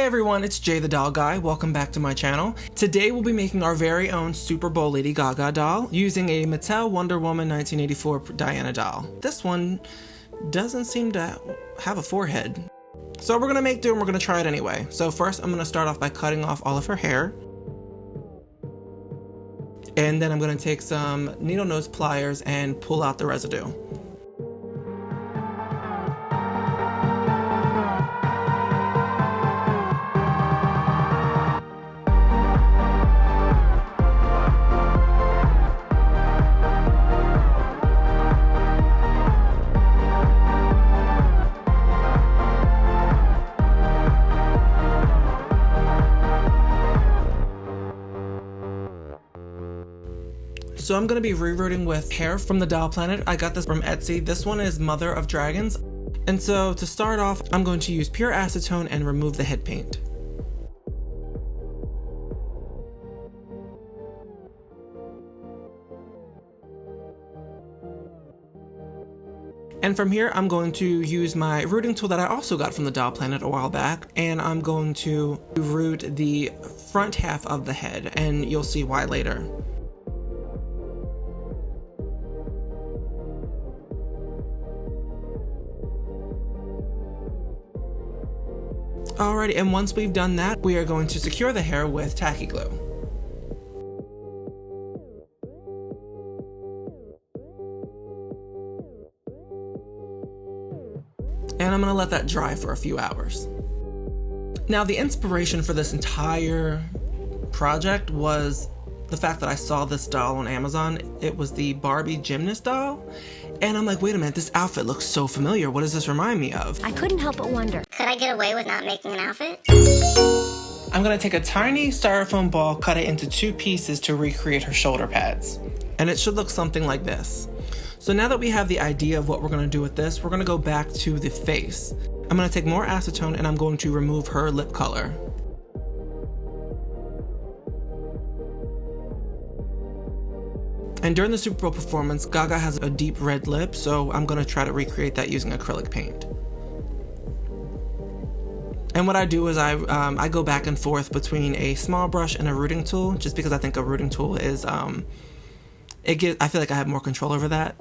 Hey everyone, it's Jay the Doll Guy. Welcome back to my channel. Today we'll be making our very own Super Bowl Lady Gaga doll using a Mattel Wonder Woman 1984 Diana doll. This one doesn't seem to have a forehead. So we're gonna make do and we're gonna try it anyway. So first I'm gonna start off by cutting off all of her hair. And then I'm gonna take some needle nose pliers and pull out the residue. So I'm going to be rerooting with hair from the Doll Planet. I got this from Etsy. This one is Mother of Dragons. And so to start off, I'm going to use pure acetone and remove the head paint. And from here, I'm going to use my rooting tool that I also got from the Doll Planet a while back, and I'm going to root the front half of the head, and you'll see why later. Alrighty, and once we've done that, we are going to secure the hair with tacky glue. And I'm gonna let that dry for a few hours. Now, the inspiration for this entire project was the fact that I saw this doll on Amazon. It was the Barbie Gymnast doll. And I'm like, wait a minute, this outfit looks so familiar. What does this remind me of? I couldn't help but wonder. Could I get away with not making an outfit? I'm gonna take a tiny styrofoam ball, cut it into 2 pieces to recreate her shoulder pads. And it should look something like this. So now that we have the idea of what we're gonna do with this, we're gonna go back to the face. I'm gonna take more acetone and I'm going to remove her lip color. And during the Super Bowl performance, Gaga has a deep red lip, so I'm gonna try to recreate that using acrylic paint. And what I do is I go back and forth between a small brush and a rooting tool, just because I think a rooting tool is, I feel like I have more control over that.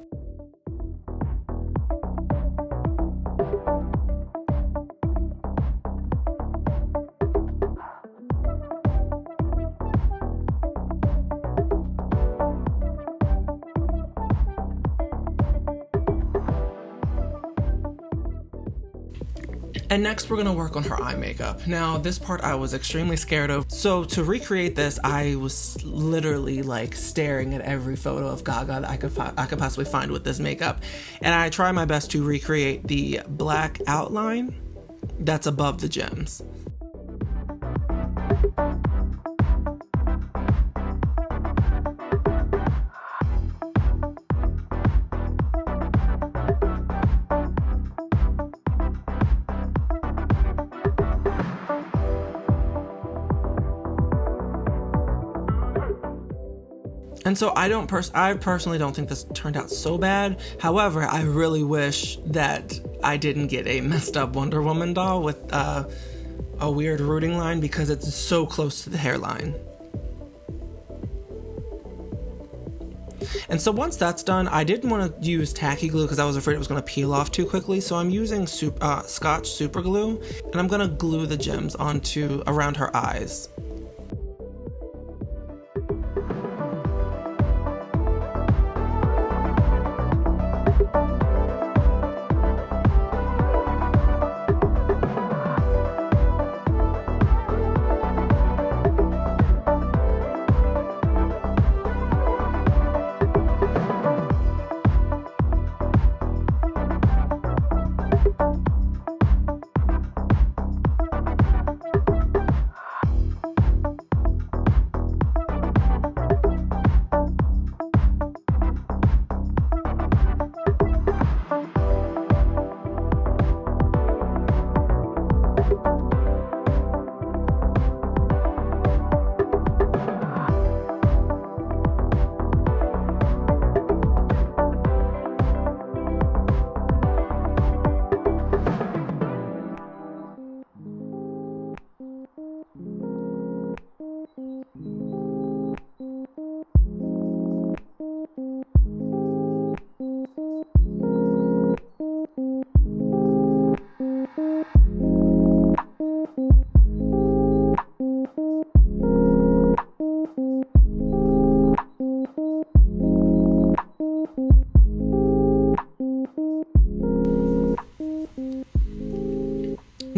And next we're gonna work on her eye makeup. Now this part I was extremely scared of. So to recreate this, I was literally like staring at every photo of Gaga that I could possibly find with this makeup. And I try my best to recreate the black outline that's above the gems. And so I personally don't think this turned out so bad. However, I really wish that I didn't get a messed up Wonder Woman doll with a weird rooting line because it's so close to the hairline. And so once that's done, I didn't want to use tacky glue because I was afraid it was going to peel off too quickly. So I'm using Scotch super glue, and I'm going to glue the gems around her eyes.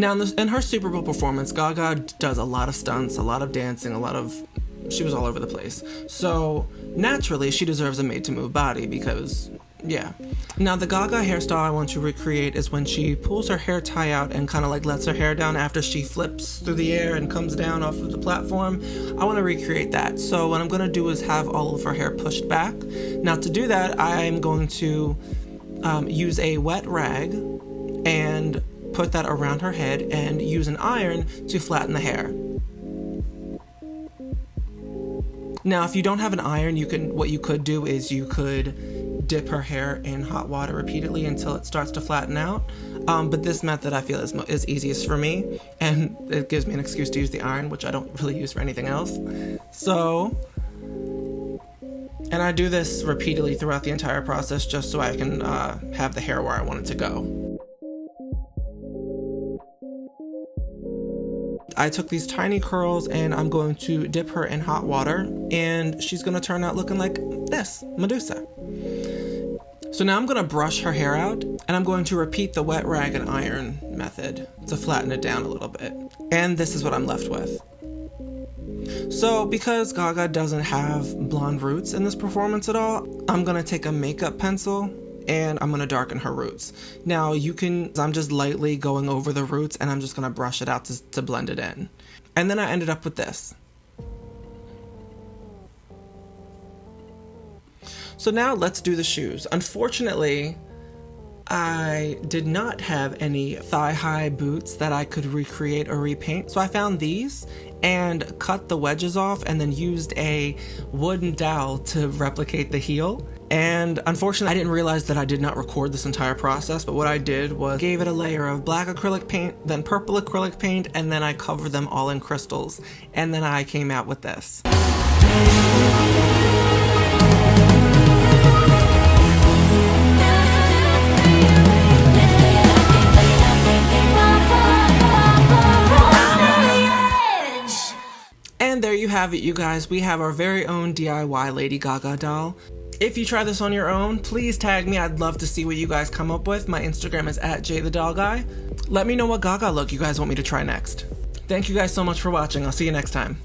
Now in her Super Bowl performance, Gaga does a lot of stunts, a lot of dancing, she was all over the place. So naturally, she deserves a made-to-move body because, yeah. Now the Gaga hairstyle I want to recreate is when she pulls her hair tie out and kind of like lets her hair down after she flips through the air and comes down off of the platform. I want to recreate that. So what I'm going to do is have all of her hair pushed back. Now to do that, I'm going to use a wet rag and put that around her head and use an iron to flatten the hair. Now, if you don't have an iron, what you could do is you could dip her hair in hot water repeatedly until it starts to flatten out. But this method I feel is easiest for me, and it gives me an excuse to use the iron, which I don't really use for anything else. So, and I do this repeatedly throughout the entire process just so I can have the hair where I want it to go. I took these tiny curls and I'm going to dip her in hot water, and she's going to turn out looking like this, Medusa. So now I'm going to brush her hair out, and I'm going to repeat the wet rag and iron method to flatten it down a little bit. And this is what I'm left with. So because Gaga doesn't have blonde roots in this performance at all, I'm going to take a makeup pencil and I'm going to darken her roots. Now I'm just lightly going over the roots and I'm just going to brush it out to blend it in. And then I ended up with this. So now let's do the shoes. Unfortunately, I did not have any thigh-high boots that I could recreate or repaint. So I found these and cut the wedges off and then used a wooden dowel to replicate the heel. And unfortunately, I didn't realize that I did not record this entire process, but what I did was gave it a layer of black acrylic paint, then purple acrylic paint, and then I covered them all in crystals. And then I came out with this. And there you have it, you guys. We have our very own DIY Lady Gaga doll. If you try this on your own, please tag me. I'd love to see what you guys come up with. My Instagram is @jthedollguy. Let me know what Gaga look you guys want me to try next. Thank you guys so much for watching. I'll see you next time.